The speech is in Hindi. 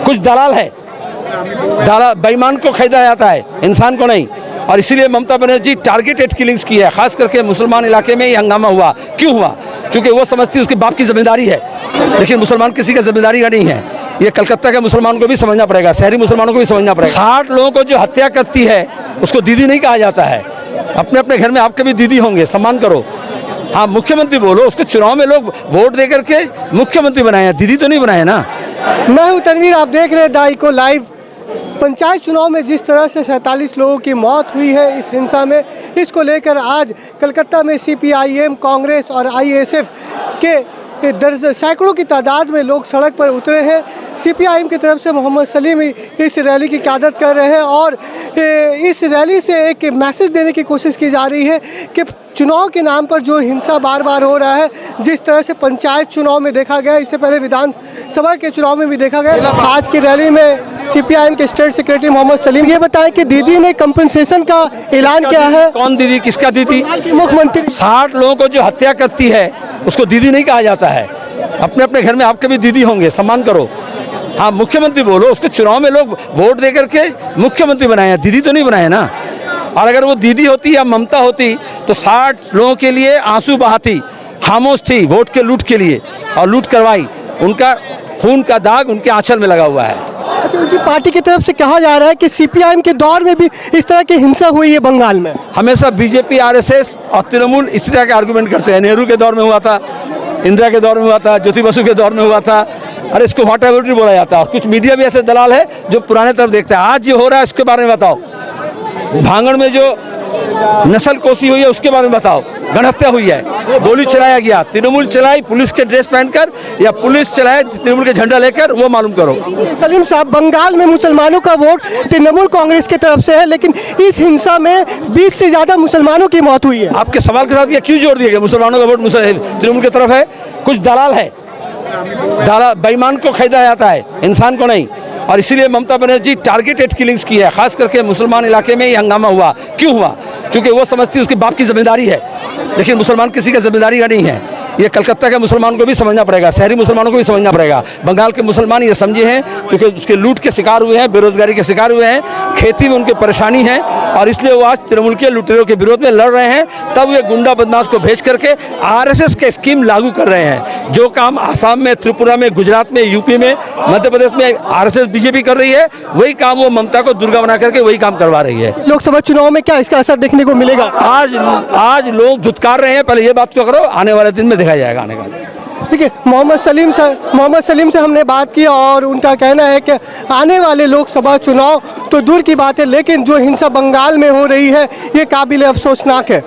कुछ दलाल है, बेईमान को खरीदा जाता है, इंसान को नहीं। और इसीलिए ममता बनर्जी टारगेटेड किलिंग्स की है, खास करके मुसलमान इलाके में ये हंगामा हुआ। क्यों हुआ? क्योंकि वो समझती है उसके बाप की जिम्मेदारी है, लेकिन मुसलमान किसी का जिम्मेदारी का नहीं है। ये कलकत्ता के मुसलमान को भी समझना पड़ेगा, शहरी मुसलमानों को भी समझना पड़ेगा। 60 लोगों को जो हत्या करती है उसको दीदी नहीं कहा जाता है। अपने अपने घर में आपके भी दीदी होंगे, सम्मान करो। हाँ, मुख्यमंत्री बोलो, उसके चुनाव में लोग वोट दे करके मुख्यमंत्री बनाए हैं, दीदी तो नहीं बनाए ना। मैं हूं तनवीर, आप देख रहे हैं द इको लाइव। पंचायत चुनाव में जिस तरह से 47 लोगों की मौत हुई है इस हिंसा में, इसको लेकर आज कलकत्ता में CPIM, कांग्रेस और ISF के सैकड़ों की तादाद में लोग सड़क पर उतरे हैं। CPIM की तरफ से मोहम्मद सलीम इस रैली की क़यादत कर रहे हैं और इस रैली से एक मैसेज देने की कोशिश की जा रही है कि चुनाव के नाम पर जो हिंसा बार बार हो रहा है, जिस तरह से पंचायत चुनाव में देखा गया, इससे पहले विधानसभा के चुनाव में भी देखा गया। आज की रैली में CPIM के स्टेट सेक्रेटरी मोहम्मद सलीम ये बताएं कि दीदी ने कंपनसेशन का ऐलान किया है। कौन दीदी? किसका दीदी? मुख्यमंत्री। 60 लोगों को जो हत्या करती है उसको दीदी नहीं कहा जाता है। अपने अपने घर में आपके भी दीदी होंगे, सम्मान करो। हाँ, मुख्यमंत्री बोलो, उसके चुनाव में लोग वोट दे करके मुख्यमंत्री बनाए हैं, दीदी तो नहीं बनाए ना। और अगर वो दीदी होती या ममता होती तो 60 लोगों के लिए आंसू बहाती, खामोश थी वोट के लूट के लिए, और लूट करवाई। उनका खून का दाग उनके आंचल में लगा हुआ है। अच्छा, उनकी पार्टी की तरफ से कहा जा रहा है कि CPIM के दौर में भी इस तरह की हिंसा हुई है बंगाल में। हमेशा BJP, RSS और तृणमूल इसी तरह के आर्गूमेंट करते हैं। नेहरू के दौर में हुआ था, इंदिरा के दौर में हुआ था, ज्योति बसु के दौर में हुआ था। अरे इसको व्हाट एवर बोला जाता है। और कुछ मीडिया भी ऐसे दलाल है जो पुराने तरफ देखते हैं। आज जो हो रहा है उसके बारे में बताओ। भांगड़ में जो नस्ल कोसी हुई है उसके बारे में बताओ। गणहत्या हुई है, गोली चलाया गया, तृणमूल चलाई पुलिस के ड्रेस पहनकर या पुलिस चलाए तृणमूल के झंडा लेकर, वो मालूम करो। सलीम साहब, बंगाल में मुसलमानों का वोट तृणमूल कांग्रेस की तरफ से है, लेकिन इस हिंसा में 20 से ज़्यादा मुसलमानों की मौत हुई है। आपके सवाल के साथ ये क्यों जोड़ दिया गया मुसलमानों का वोट तृणमूल की तरफ है? कुछ दलाल है, बेईमान को खरीदा जाता है, इंसान को नहीं। और इसीलिए ममता बनर्जी टारगेटेड किलिंग्स की है, खास करके मुसलमान इलाके में ये हंगामा हुआ। क्यों हुआ? क्योंकि वो समझती है उसके बाप की जिम्मेदारी है, लेकिन मुसलमान किसी का जिम्मेदारी का नहीं है। ये कलकत्ता के मुसलमान को भी समझना पड़ेगा, शहरी मुसलमानों को भी समझना पड़ेगा। बंगाल के मुसलमान ये समझे हैं क्योंकि उसके लूट के शिकार हुए हैं, बेरोजगारी के शिकार हुए हैं, खेती में उनकी परेशानी है, और इसलिए वो आज तृणमूल के लुटेरों के विरोध में लड़ रहे हैं। तब ये गुंडा बदमाश को भेज करके RSS के स्कीम लागू कर रहे हैं। जो काम आसाम में, त्रिपुरा में, गुजरात में, UP में, मध्य प्रदेश में RSS BJP कर रही है, वही काम वो ममता को दुर्गा बना करके वही काम करवा रही है। लोकसभा चुनाव में क्या इसका असर देखने को मिलेगा? आज लोग धुतकार रहे हैं, पहले ये बात तो करो, आने वाले दिन में देखा जाएगा आने का। ठीक है, मोहम्मद सलीम से हमने बात की और उनका कहना है कि आने वाले लोकसभा चुनाव तो दूर की बात है, लेकिन जो हिंसा बंगाल में हो रही है ये काबिल अफसोसनाक है।